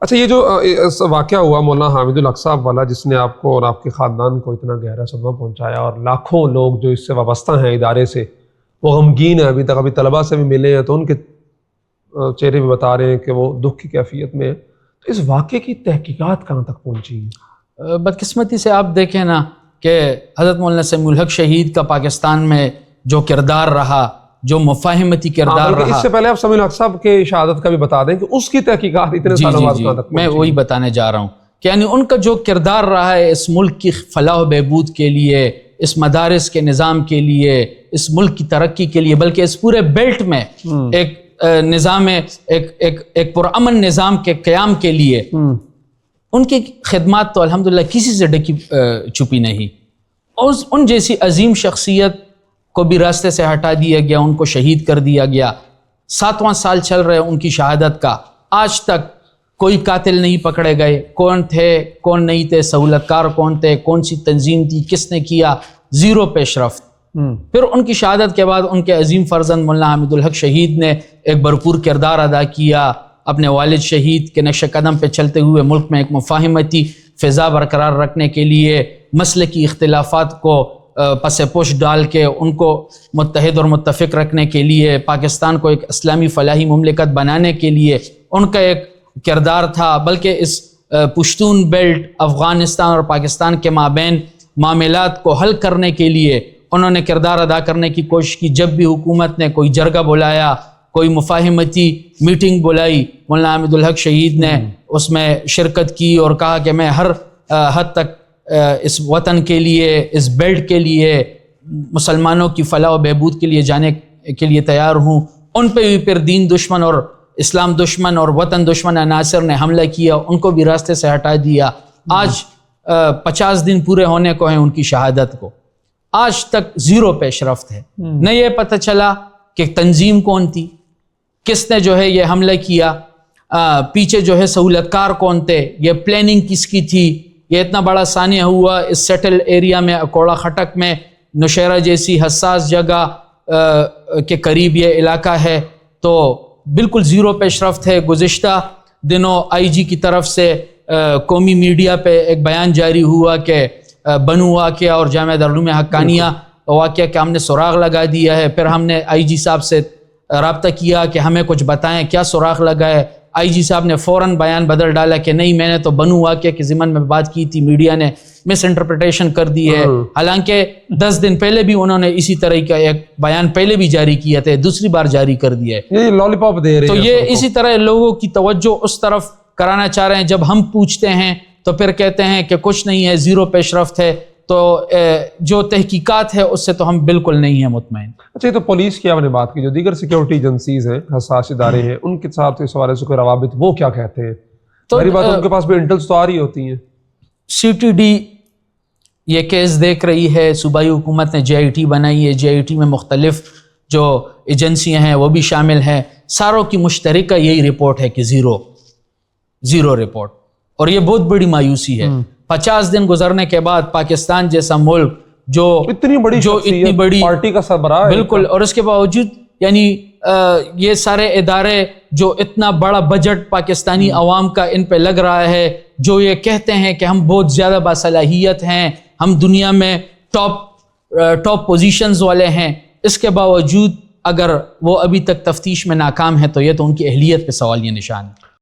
اچھا، یہ جو واقعہ ہوا مولانا حامد الحق صاحب والا، جس نے آپ کو اور آپ کے خاندان کو اتنا گہرا صدمہ پہنچایا، اور لاکھوں لوگ جو اس سے وابستہ ہیں ادارے سے وہ غمگین ہیں، ابھی تک ابھی طلباء سے بھی ملے ہیں تو ان کے چہرے بھی بتا رہے ہیں کہ وہ دکھ کی کیفیت میں ہیں، تو اس واقعے کی تحقیقات کہاں تک پہنچی ہیں؟ بدقسمتی سے آپ دیکھیں نا کہ حضرت مولانا سمیع الحق شہید کا پاکستان میں جو کردار رہا، جو مفاہمتی کردار رہا، اس سے پہلے آپ سمیع الحق صاحب کے شہادت کا بھی بتا دیں کہ اس کی تحقیقات اتنے سالوں بعد کہاں تک میں وہی بتانے جا رہا ہوں کہ یعنی ان کا جو کردار رہا ہے اس ملک کی فلاح و بہبود کے لیے، اس مدارس کے نظام کے لیے، اس ملک کی ترقی کے لیے، بلکہ اس پورے بیلٹ میں ایک نظام، ایک پرامن نظام کے قیام کے لیے ان کی خدمات تو الحمدللہ کسی سے ڈکی چھپی نہیں. اور ان جیسی عظیم شخصیت کو بھی راستے سے ہٹا دیا گیا، ان کو شہید کر دیا گیا. 7واں سال چل رہے ان کی شہادت کا، آج تک کوئی قاتل نہیں پکڑے گئے. کون تھے کون نہیں تھے، سہولت کار کون تھے، کون سی تنظیم تھی، کس نے کیا، زیرو پیش رفت. پھر ان کی شہادت کے بعد ان کے عظیم فرزند مولانا حامد الحق شہید نے ایک بھرپور کردار ادا کیا، اپنے والد شہید کے نقش قدم پہ چلتے ہوئے ملک میں ایک مفاہمتی فضا برقرار رکھنے کے لیے، مسلکی اختلافات کو پس پوش ڈال کے ان کو متحد اور متفق رکھنے کے لیے، پاکستان کو ایک اسلامی فلاحی مملکت بنانے کے لیے ان کا ایک کردار تھا. بلکہ اس پشتون بیلٹ، افغانستان اور پاکستان کے مابین معاملات کو حل کرنے کے لیے انہوں نے کردار ادا کرنے کی کوشش کی. جب بھی حکومت نے کوئی جرگہ بلایا، کوئی مفاہمتی میٹنگ بلائی، مولانا حامد الحق شہید نے اس میں شرکت کی اور کہا کہ میں ہر حد تک اس وطن کے لیے، اس بیلٹ کے لیے، مسلمانوں کی فلاح و بہبود کے لیے جانے کے لیے تیار ہوں. ان پہ بھی پھر دین دشمن اور اسلام دشمن اور وطن دشمن عناصر نے حملہ کیا، ان کو بھی راستے سے ہٹا دیا. آج 50 دن پورے ہونے کو ہیں ان کی شہادت کو، آج تک زیرو پیش رفت ہے. نہ یہ پتہ چلا کہ تنظیم کون تھی، کس نے جو ہے یہ حملہ کیا، پیچھے جو ہے سہولت کار کون تھے، یہ پلاننگ کس کی تھی. یہ اتنا بڑا سانحہ ہوا اس سیٹل ایریا میں، اکوڑا خٹک میں، نوشہرہ جیسی حساس جگہ کے قریب یہ علاقہ ہے، تو بالکل زیرو پیش رفت ہے. گزشتہ دنوں آئی جی کی طرف سے قومی میڈیا پہ ایک بیان جاری ہوا کہ بنو واقعہ اور جامعہ دارالعلوم حقانیہ واقعہ کہ ہم نے سراغ لگا دیا ہے. پھر ہم نے آئی جی صاحب سے رابطہ کیا کہ ہمیں کچھ بتائیں کیا سراغ لگا ہے. آئی جی صاحب نے فوراً بیان بدل ڈالا کہ نہیں، میں نے تو بنو واقعہ کے ضمن میں بات کی تھی، میڈیا نے مس انٹرپریٹیشن کر دی ہے. حالانکہ 10 دن پہلے بھی انہوں نے اسی طرح کا ایک بیان پہلے بھی جاری کیا تھا، دوسری بار جاری کر دیا ہے. یہ لالی پاپ دے رہے ہیں. تو یہ اسی طرح لوگوں کی توجہ اس طرف کرانا چاہ رہے ہیں. جب ہم پوچھتے ہیں تو پھر کہتے ہیں کہ کچھ نہیں ہے، زیرو پیش رفت ہے. تو جو تحقیقات ہے اس سے تو ہم بالکل نہیں ہیں مطمئن. اچھا، یہ تو پولیس کی آپ نے بات کی، جو دیگر سیکیورٹی ایجنسیز ہیں، حساس ادارے ہیں، ان کے ساتھ اس حوالے سے کوئی روابط وہ کیا کہتے ہیں؟ تو میری بات ان کے پاس بھی انٹلز تو آ رہی ہوتی ہیں. سی ٹی ڈی یہ کیس دیکھ رہی ہے، صوبائی حکومت نے جے آئی ٹی بنائی ہے، جے آئی ٹی میں مختلف جو ایجنسیاں ہیں وہ بھی شامل ہیں. ساروں کی مشترکہ یہی رپورٹ ہے کہ زیرو رپورٹ. اور یہ بہت بڑی مایوسی ہے. 50 دن گزرنے کے بعد پاکستان جیسا ملک جو اتنی بڑی پارٹی کا سربراہ ہے، بالکل، اور اس کے باوجود یعنی یہ سارے ادارے جو اتنا بڑا بجٹ پاکستانی عوام کا ان پہ لگ رہا ہے، جو یہ کہتے ہیں کہ ہم بہت زیادہ باصلاحیت ہیں، ہم دنیا میں ٹاپ پوزیشنز والے ہیں، اس کے باوجود اگر وہ ابھی تک تفتیش میں ناکام ہیں تو یہ تو ان کی اہلیت پہ سوالیہ نشان ہے.